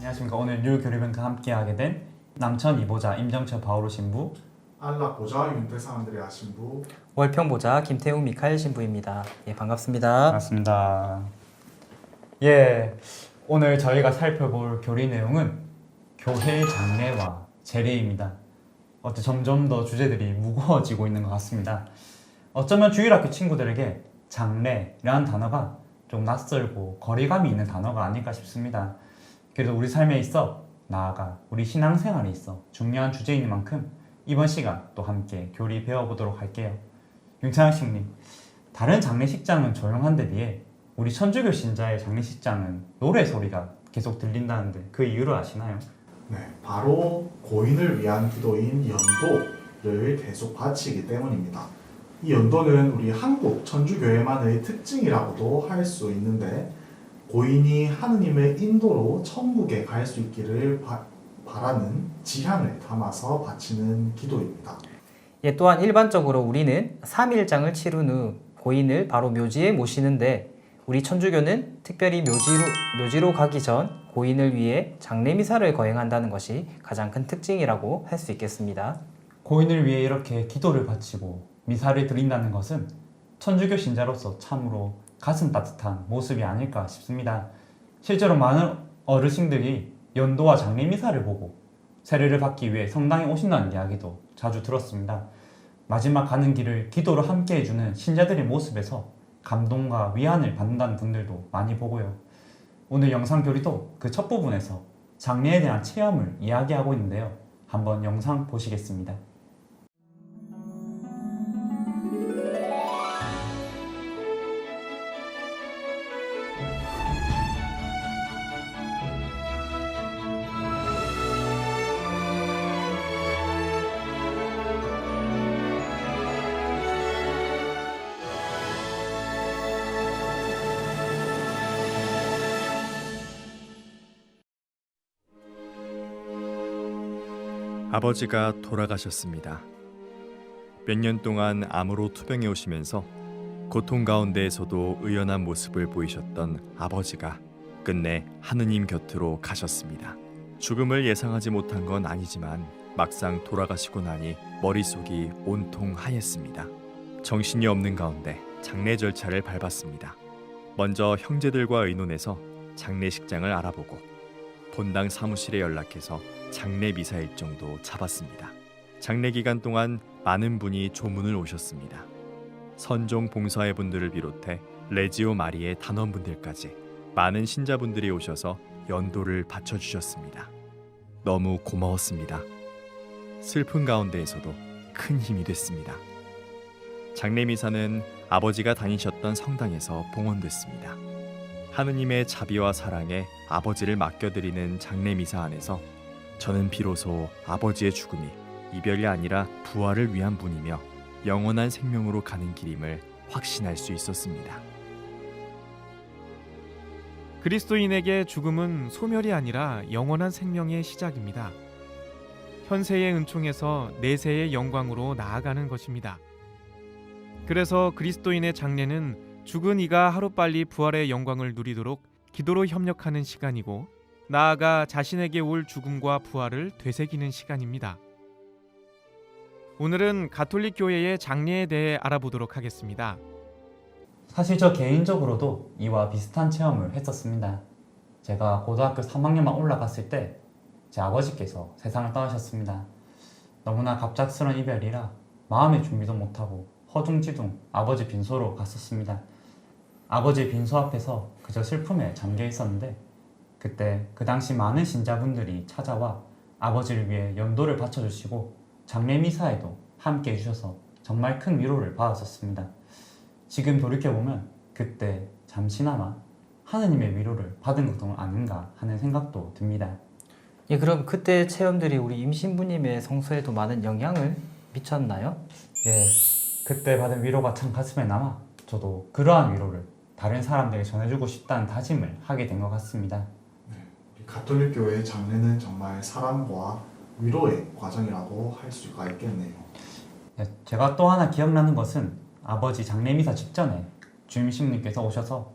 안녕하십니까. 오늘 유교류변과 함께하게 된 남천 이보자 임정철 바오로 신부, 안락보자 윤태상 안드레아 신부, 월평보자 김태웅 미카엘 신부입니다. 예, 반갑습니다. 반갑습니다. 예, 오늘 저희가 살펴볼 교리 내용은 교회 장례와 재례입니다. 점점 더 주제들이 무거워지고 있는 것 같습니다. 어쩌면 주일학교 친구들에게 장례라는 단어가 좀 낯설고 거리감이 있는 단어가 아닐까 싶습니다. 그래도 우리 삶에 있어, 나아가 우리 신앙생활에 있어 중요한 주제인 만큼 이번 시간 또 함께 교리 배워보도록 할게요. 윤창식님, 다른 장례식장은 조용한데 비해 우리 천주교 신자의 장례식장은 노래 소리가 계속 들린다는데 그 이유를 아시나요? 네, 바로 고인을 위한 기도인 연도를 계속 바치기 때문입니다. 이 연도는 우리 한국 천주교회만의 특징이라고도 할 수 있는데, 고인이 하느님의 인도로 천국에 갈 수 있기를 바라는 지향을 담아서 바치는 기도입니다. 예, 또한 일반적으로 우리는 3일장을 치른 후 고인을 바로 묘지에 모시는데, 우리 천주교는 특별히 묘지로 가기 전 고인을 위해 장례미사를 거행한다는 것이 가장 큰 특징이라고 할 수 있겠습니다. 고인을 위해 이렇게 기도를 바치고 미사를 드린다는 것은 천주교 신자로서 참으로 가슴 따뜻한 모습이 아닐까 싶습니다. 실제로 많은 어르신들이 연도와 장례미사를 보고 세례를 받기 위해 성당에 오신다는 이야기도 자주 들었습니다. 마지막 가는 길을 기도로 함께 해주는 신자들의 모습에서 감동과 위안을 받는다는 분들도 많이 보고요. 오늘 영상 교리도 그 첫 부분에서 장례에 대한 체험을 이야기하고 있는데요. 한번 영상 보시겠습니다. 아버지가 돌아가셨습니다. 몇 년 동안 암으로 투병해 오시면서 고통 가운데에서도 의연한 모습을 보이셨던 아버지가 끝내 하느님 곁으로 가셨습니다. 죽음을 예상하지 못한 건 아니지만 막상 돌아가시고 나니 머릿속이 온통 하였습니다. 정신이 없는 가운데 장례 절차를 밟았습니다. 먼저 형제들과 의논해서 장례식장을 알아보고 본당 사무실에 연락해서 장례 미사 일정도 잡았습니다. 장례 기간 동안 많은 분이 조문을 오셨습니다. 선종 봉사회 분들을 비롯해 레지오 마리의 단원분들까지 많은 신자분들이 오셔서 연도를 바쳐주셨습니다. 너무 고마웠습니다. 슬픈 가운데에서도 큰 힘이 됐습니다. 장례 미사는 아버지가 다니셨던 성당에서 봉헌됐습니다. 하느님의 자비와 사랑에 아버지를 맡겨드리는 장례 미사 안에서 저는 비로소 아버지의 죽음이 이별이 아니라 부활을 위한 분이며 영원한 생명으로 가는 길임을 확신할 수 있었습니다. 그리스도인에게 죽음은 소멸이 아니라 영원한 생명의 시작입니다. 현세의 은총에서 내세의 영광으로 나아가는 것입니다. 그래서 그리스도인의 장례는 죽은 이가 하루빨리 부활의 영광을 누리도록 기도로 협력하는 시간이고, 나아가 자신에게 올 죽음과 부활을 되새기는 시간입니다. 오늘은 가톨릭 교회의 장례에 대해 알아보도록 하겠습니다. 사실 저 개인적으로도 이와 비슷한 체험을 했었습니다. 제가 고등학교 3학년만 올라갔을 때 제 아버지께서 세상을 떠나셨습니다. 너무나 갑작스러운 이별이라 마음의 준비도 못하고 허둥지둥 아버지 빈소로 갔었습니다. 아버지 빈소 앞에서 그저 슬픔에 잠겨 있었는데, 그때 그 당시 많은 신자분들이 찾아와 아버지를 위해 연도를 바쳐주시고 장례 미사에도 함께 해주셔서 정말 큰 위로를 받았었습니다. 지금 돌이켜보면 그때 잠시나마 하느님의 위로를 받은 것도 아닌가 하는 생각도 듭니다. 예, 그럼 그때 체험들이 우리 임신부님의 성소에도 많은 영향을 미쳤나요? 예, 그때 받은 위로가 참 가슴에 남아 저도 그러한 위로를 다른 사람들에게 전해주고 싶다는 다짐을 하게 된 것 같습니다. 우리 가톨릭 교회의 장례는 정말 사랑과 위로의 과정이라고 할 수가 있겠네요. 네, 제가 또 하나 기억나는 것은 아버지 장례미사 직전에 주임신부님께서 오셔서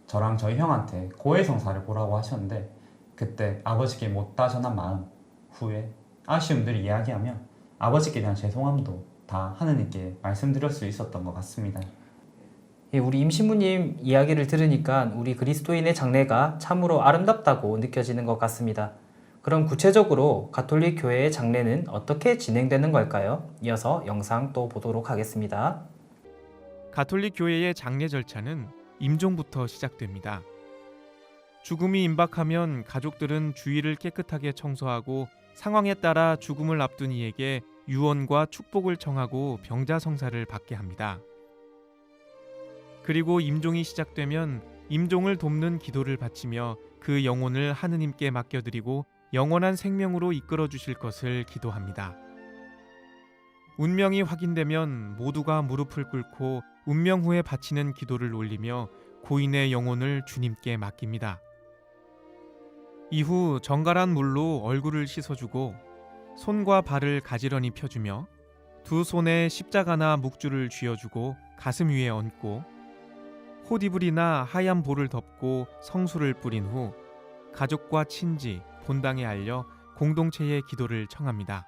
저랑 저희 형한테 고해성사를 보라고 하셨는데, 그때 아버지께 못다 전한 마음, 후회, 아쉬움들을 이야기하며 아버지께 대한 죄송함도 다 하느님께 말씀드릴 수 있었던 것 같습니다. 예, 우리 임신부님 이야기를 들으니까 우리 그리스도인의 장례가 참으로 아름답다고 느껴지는 것 같습니다. 그럼 구체적으로 가톨릭 교회의 장례는 어떻게 진행되는 걸까요? 이어서 영상 또 보도록 하겠습니다. 가톨릭 교회의 장례 절차는 임종부터 시작됩니다. 죽음이 임박하면 가족들은 주위를 깨끗하게 청소하고 상황에 따라 죽음을 앞둔 이에게 유언과 축복을 청하고 병자성사를 받게 합니다. 그리고 임종이 시작되면 임종을 돕는 기도를 바치며 그 영혼을 하느님께 맡겨드리고 영원한 생명으로 이끌어 주실 것을 기도합니다. 운명이 확인되면 모두가 무릎을 꿇고 운명 후에 바치는 기도를 올리며 고인의 영혼을 주님께 맡깁니다. 이후 정갈한 물로 얼굴을 씻어주고 손과 발을 가지런히 펴주며 두 손에 십자가나 묵주를 쥐어주고 가슴 위에 얹고 호디불이나 하얀 볼을 덮고 성수를 뿌린 후 가족과 친지, 본당에 알려 공동체의 기도를 청합니다.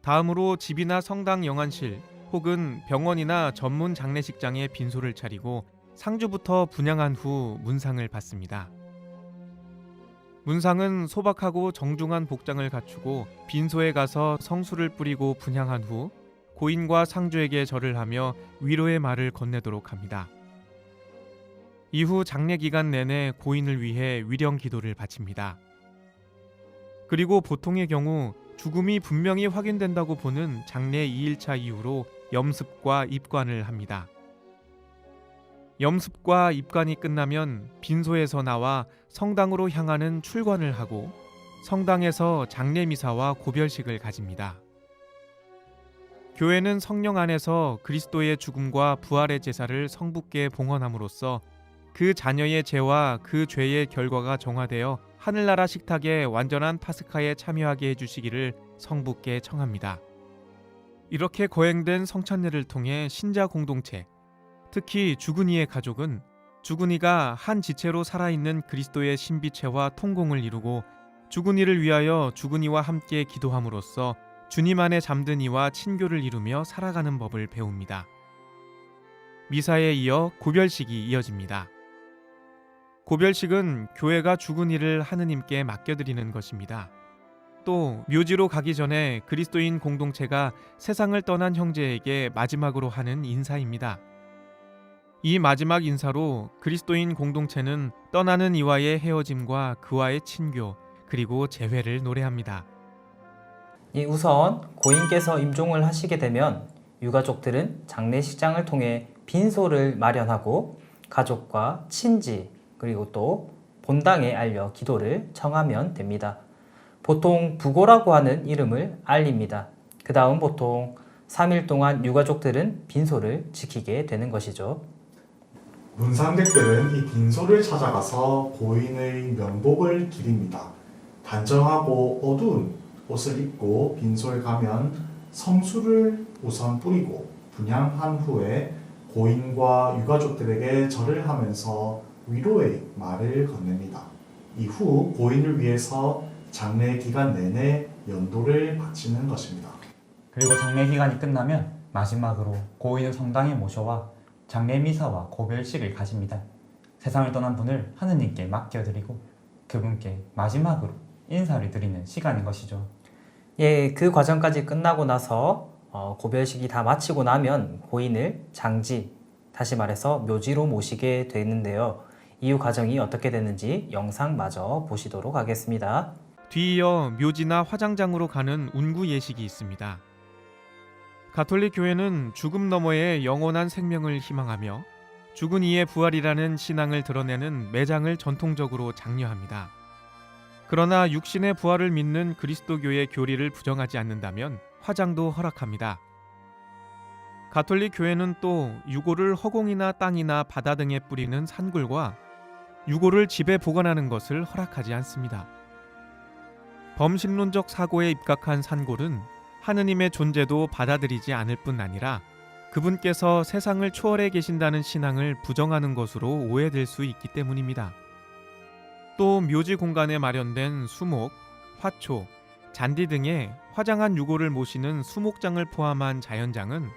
다음으로 집이나 성당 영안실 혹은 병원이나 전문 장례식장에 빈소를 차리고 상주부터 분향한 후 문상을 받습니다. 문상은 소박하고 정중한 복장을 갖추고 빈소에 가서 성수를 뿌리고 분향한 후 고인과 상주에게 절을 하며 위로의 말을 건네도록 합니다. 이후 장례 기간 내내 고인을 위해 위령 기도를 바칩니다. 그리고 보통의 경우 죽음이 분명히 확인된다고 보는 장례 2일차 이후로 염습과 입관을 합니다. 염습과 입관이 끝나면 빈소에서 나와 성당으로 향하는 출관을 하고 성당에서 장례 미사와 고별식을 가집니다. 교회는 성령 안에서 그리스도의 죽음과 부활의 제사를 성부께 봉헌함으로써 그 자녀의 죄와 그 죄의 결과가 정화되어 하늘나라 식탁에 완전한 파스카에 참여하게 해주시기를 성부께 청합니다. 이렇게 거행된 성찬례를 통해 신자 공동체, 특히 죽은이의 가족은 죽은이가 한 지체로 살아있는 그리스도의 신비체와 통공을 이루고 죽은이를 위하여 죽은이와 함께 기도함으로써 주님 안에 잠든 이와 친교를 이루며 살아가는 법을 배웁니다. 미사에 이어 고별식이 이어집니다. 고별식은 교회가 죽은이를 하느님께 맡겨드리는 것입니다. 또 묘지로 가기 전에 그리스도인 공동체가 세상을 떠난 형제에게 마지막으로 하는 인사입니다. 이 마지막 인사로 그리스도인 공동체는 떠나는 이와의 헤어짐과 그와의 친교 그리고 재회를 노래합니다. 우선 고인께서 임종을 하시게 되면 유가족들은 장례식장을 통해 빈소를 마련하고 가족과 친지 그리고 또 본당에 알려 기도를 청하면 됩니다. 보통 부고라고 하는 이름을 알립니다. 그 다음 보통 3일 동안 유가족들은 빈소를 지키게 되는 것이죠. 문상객들은 이 빈소를 찾아가서 고인의 명복을 기립니다. 단정하고 어두운 옷을 입고 빈소에 가면 성수를 우선 뿌리고 분향한 후에 고인과 유가족들에게 절을 하면서 위로의 말을 건넵니다. 이후 고인을 위해서 장례 기간 내내 연도를 바치는 것입니다. 그리고 장례 기간이 끝나면 마지막으로 고인을 성당에 모셔와 장례 미사와 고별식을 가집니다. 세상을 떠난 분을 하느님께 맡겨드리고 그분께 마지막으로 인사를 드리는 시간인 것이죠. 예, 그 과정까지 끝나고 나서 고별식이 다 마치고 나면 고인을 장지, 다시 말해서 묘지로 모시게 되는데요. 이후 과정이 어떻게 되는지 영상 마저 보시도록 하겠습니다. 뒤이어 묘지나 화장장으로 가는 운구 예식이 있습니다. 가톨릭 교회는 죽음 너머의 영원한 생명을 희망하며 죽은 이의 부활이라는 신앙을 드러내는 매장을 전통적으로 장려합니다. 그러나 육신의 부활을 믿는 그리스도교의 교리를 부정하지 않는다면 화장도 허락합니다. 가톨릭 교회는 또 유골을 허공이나 땅이나 바다 등에 뿌리는 산골과 유골을 집에 보관하는 것을 허락하지 않습니다. 범신론적 사고에 입각한 산골은 하느님의 존재도 받아들이지 않을 뿐 아니라 그분께서 세상을 초월해 계신다는 신앙을 부정하는 것으로 오해될 수 있기 때문입니다. 또 묘지 공간에 마련된 수목, 화초, 잔디 등의 화장한 유골을 모시는 수목장을 포함한 자연장은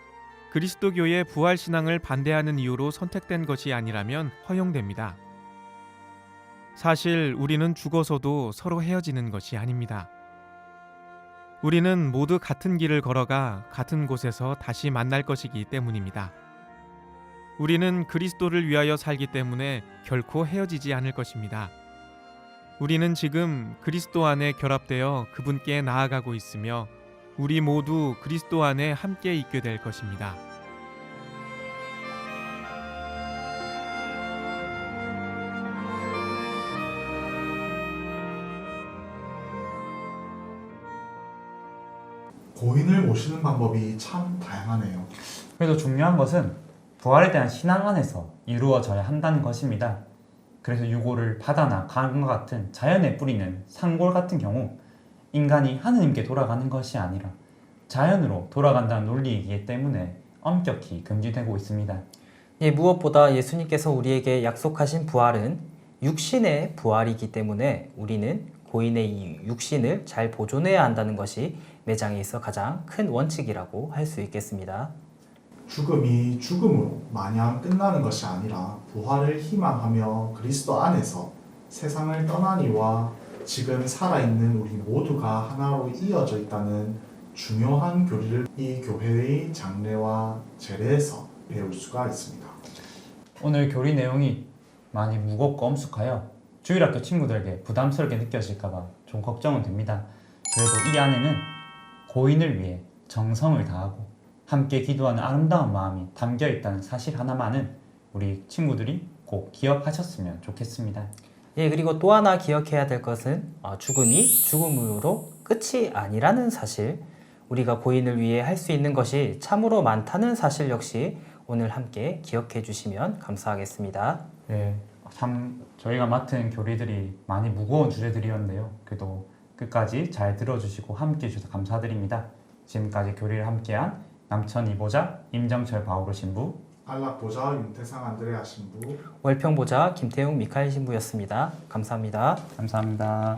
그리스도교의 부활 신앙을 반대하는 이유로 선택된 것이 아니라면 허용됩니다. 사실 우리는 죽어서도 서로 헤어지는 것이 아닙니다. 우리는 모두 같은 길을 걸어가 같은 곳에서 다시 만날 것이기 때문입니다. 우리는 그리스도를 위하여 살기 때문에 결코 헤어지지 않을 것입니다. 우리는 지금 그리스도 안에 결합되어 그분께 나아가고 있으며 우리 모두 그리스도 안에 함께 있게 될 것입니다. 고인을 모시는 방법이 참 다양하네요. 그래도 중요한 것은 부활에 대한 신앙 안에서 이루어져야 한다는 것입니다. 그래서 유골을 바다나 강과 같은 자연에 뿌리는 산골 같은 경우 인간이 하느님께 돌아가는 것이 아니라 자연으로 돌아간다는 논리이기 때문에 엄격히 금지되고 있습니다. 예, 무엇보다 예수님께서 우리에게 약속하신 부활은 육신의 부활이기 때문에 우리는 고인의 이 육신을 잘 보존해야 한다는 것이 매장에 있어 가장 큰 원칙이라고 할 수 있겠습니다. 죽음이 죽음으로 마냥 끝나는 것이 아니라 부활을 희망하며 그리스도 안에서 세상을 떠나니와 지금 살아있는 우리 모두가 하나로 이어져 있다는 중요한 교리를 이 교회의 장례와 제례에서 배울 수가 있습니다. 오늘 교리 내용이 많이 무겁고 엄숙하여 주일학교 친구들에게 부담스럽게 느껴질까봐 좀 걱정은 됩니다. 그래도 이 안에는 고인을 위해 정성을 다하고 함께 기도하는 아름다운 마음이 담겨 있다는 사실 하나만은 우리 친구들이 꼭 기억하셨으면 좋겠습니다. 예, 그리고 또 하나 기억해야 될 것은 죽음이 죽음으로 끝이 아니라는 사실, 우리가 고인을 위해 할 수 있는 것이 참으로 많다는 사실 역시 오늘 함께 기억해 주시면 감사하겠습니다. 네, 참 저희가 맡은 교리들이 많이 무거운 주제들이었는데요. 그래도 끝까지 잘 들어주시고 함께 해주셔서 감사드립니다. 지금까지 교리를 함께한 남천 이보자 임정철 바오로 신부, 안락보자 윤태상 안드레아 신부, 월평보자 김태웅 미카엘 신부였습니다. 감사합니다. 감사합니다.